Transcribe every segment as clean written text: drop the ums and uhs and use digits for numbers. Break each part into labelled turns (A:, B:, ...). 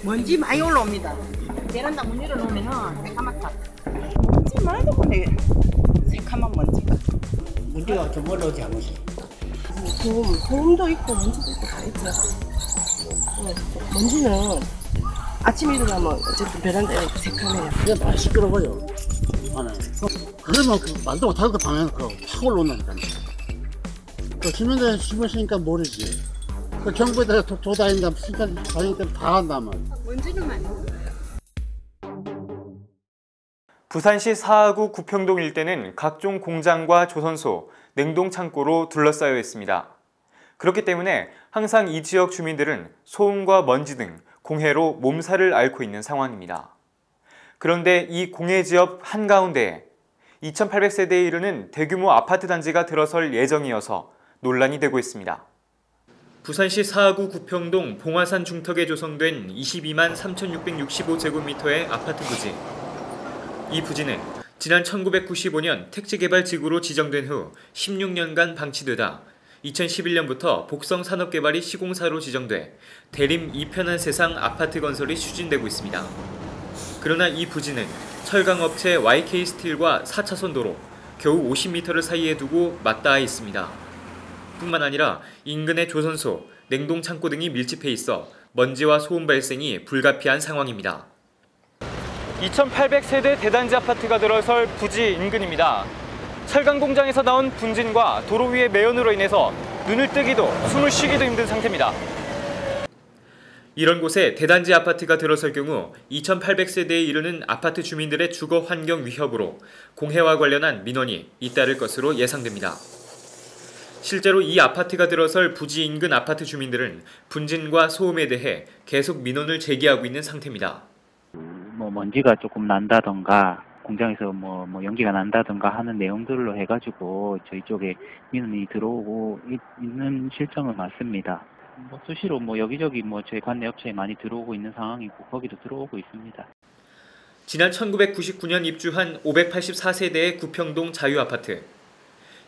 A: 먼지 많이 올라옵니다. 베란다 문 열어놓으면은 새까맣다. 먼지 말도 근데 새까만 먼지가.
B: 먼지가 좀 올라오지 않으세요?
C: 소음도 있고 먼지도 있고 다 있죠. 먼지는 아침에 일어나면 어쨌든 베란다에 이렇게 새카매요.
B: 그게 많이 시끄러워요. 안에. 그러면 그 말도 못하고 방에는 확 올라온다니까. 그 주민들 심으시니까 모르지. 그 정부에다 조다니까 다니니까 다 한다면.
A: 먼지는 많이.
D: 부산시 사하구 구평동 일대는 각종 공장과 조선소, 냉동창고로 둘러싸여 있습니다. 그렇기 때문에 항상 이 지역 주민들은 소음과 먼지 등 공해로 몸살을 앓고 있는 상황입니다. 그런데 이 공해 지역 한가운데에 2,800세대에 이르는 대규모 아파트 단지가 들어설 예정이어서 논란이 되고 있습니다. 부산시 사하구 구평동 봉화산 중턱에 조성된 22만 3,665제곱미터의 아파트 부지. 이 부지는 지난 1995년 택지개발지구로 지정된 후 16년간 방치되다 2011년부터 복성산업개발이 시공사로 지정돼 대림 이편한 세상 아파트 건설이 추진되고 있습니다. 그러나 이 부지는 철강업체 YK스틸과 4차선 도로 겨우 50m를 사이에 두고 맞닿아 있습니다. 뿐만 아니라 인근의 조선소, 냉동창고 등이 밀집해 있어 먼지와 소음 발생이 불가피한 상황입니다. 2,800세대 대단지 아파트가 들어설 부지 인근입니다. 철강 공장에서 나온 분진과 도로 위의 매연으로 인해서 눈을 뜨기도 숨을 쉬기도 힘든 상태입니다. 이런 곳에 대단지 아파트가 들어설 경우 2,800세대에 이르는 아파트 주민들의 주거 환경 위협으로 공해와 관련한 민원이 잇따를 것으로 예상됩니다. 실제로 이 아파트가 들어설 부지 인근 아파트 주민들은 분진과 소음에 대해 계속 민원을 제기하고 있는 상태입니다.
E: 먼지가 조금 난다던가 공장에서 연기가 난다던가 하는 내용들로 해가지고 저희 쪽에 민원이 들어오고 있는 실정은 맞습니다. 수시로 여기저기 저희 관내 업체에 많이 들어오고 있는 상황이고 거기도 들어오고 있습니다.
D: 지난 1999년 입주한 584세대의 구평동 자유아파트.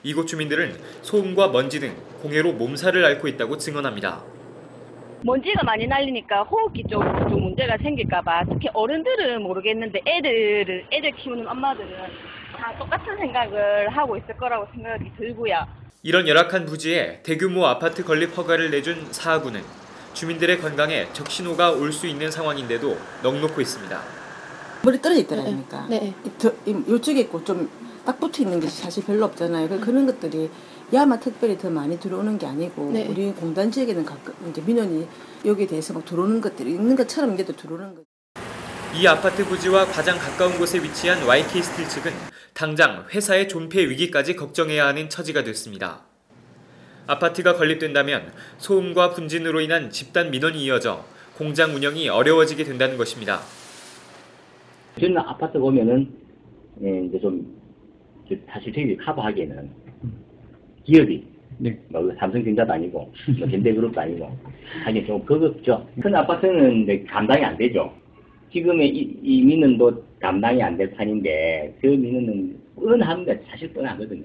D: 이곳 주민들은 소음과 먼지 등 공해로 몸살을 앓고 있다고 증언합니다.
F: 먼지가 많이 날리니까 호흡기 쪽으로 좀 문제가 생길까봐 특히 어른들은 모르겠는데 애들 키우는 엄마들은 다 똑같은 생각을 하고 있을 거라고 생각이 들고요.
D: 이런 열악한 부지에 대규모 아파트 건립 허가를 내준 사하구는 주민들의 건강에 적신호가 올 수 있는 상황인데도 넉놓고 있습니다.
C: 머리 떨어져 있더라니까.
F: 네.
C: 이쪽에 있고 좀 딱 붙어 있는 게 사실 별로 없잖아요. 그런 것들이 야마 특별히 더 많이 들어오는 게 아니고
F: 네.
C: 우리 공단 지역에는 가끔 이제 민원이 여기에 대해서 막 들어오는 것들이 있는 것처럼 이제도 들어오는 거.
D: 이 아파트 부지와 가장 가까운 곳에 위치한 YK스틸 측은 당장 회사의 존폐 위기까지 걱정해야 하는 처지가 됐습니다. 아파트가 건립된다면 소음과 분진으로 인한 집단 민원이 이어져 공장 운영이 어려워지게 된다는 것입니다.
G: 저는 아파트 보면은 이제 좀 사실 저희들이 커버하기에는 기업이 삼성전자도 아니고 현대그룹도 아니고 하긴 좀 버겁죠. 큰 아파트는 이제 감당이 안 되죠. 지금의 이 민원도 감당이 안 될 판인데 그 민원은 뻔합니다. 사실 뻔하거든요.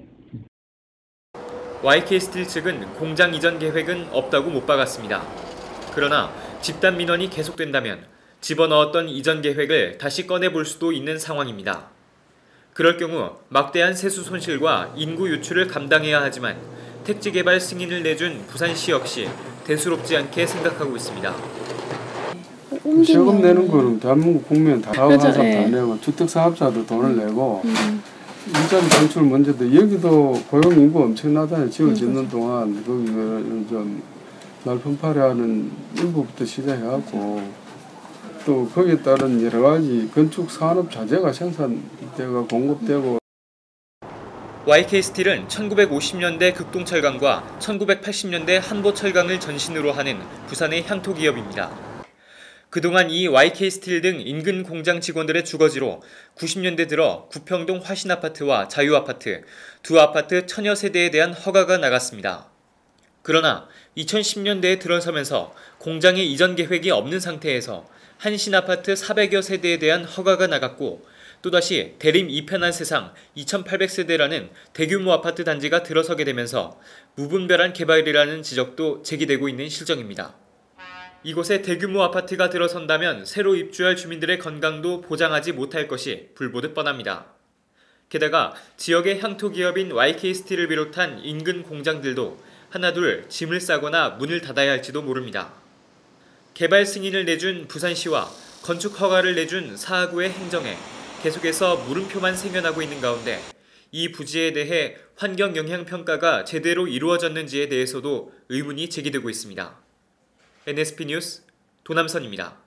D: YK스틸 측은 공장 이전 계획은 없다고 못 박았습니다. 그러나 집단 민원이 계속된다면 집어넣었던 이전 계획을 다시 꺼내볼 수도 있는 상황입니다. 그럴 경우 막대한 세수 손실과 인구 유출을 감당해야 하지만 택지개발 승인을 내준 부산시 역시 대수롭지 않게 생각하고 있습니다.
H: 세금 내는 거는 대한민국 국민 다 사업 한 사람 다 내고 주택사업자도 돈을 내고 일자리 창출 문제도 여기도 고용 인구 엄청나잖아요. 지을 짓는 동안 거기 좀 날품팔이하는 일부부터 시작해갖고 또 거기에 따른 여러 가지 건축 산업 자재가 생산되고 공급되고.
D: YK스틸은 1950년대 극동철강과 1980년대 한보철강을 전신으로 하는 부산의 향토 기업입니다. 그동안 이 YK스틸 등 인근 공장 직원들의 주거지로 90년대 들어 구평동 화신아파트와 자유아파트, 두 아파트 1000여 세대에 대한 허가가 나갔습니다. 그러나 2010년대에 들어서면서 공장의 이전 계획이 없는 상태에서 한신아파트 400여 세대에 대한 허가가 나갔고 또다시 대림 이편한 세상 2,800세대라는 대규모 아파트 단지가 들어서게 되면서 무분별한 개발이라는 지적도 제기되고 있는 실정입니다. 이곳에 대규모 아파트가 들어선다면 새로 입주할 주민들의 건강도 보장하지 못할 것이 불보듯 뻔합니다. 게다가 지역의 향토 기업인 YK스틸을 비롯한 인근 공장들도 하나둘 짐을 싸거나 문을 닫아야 할지도 모릅니다. 개발 승인을 내준 부산시와 건축 허가를 내준 사하구의 행정에 계속해서 물음표만 생겨나고 있는 가운데 이 부지에 대해 환경 영향 평가가 제대로 이루어졌는지에 대해서도 의문이 제기되고 있습니다. NSP 뉴스 도남선입니다.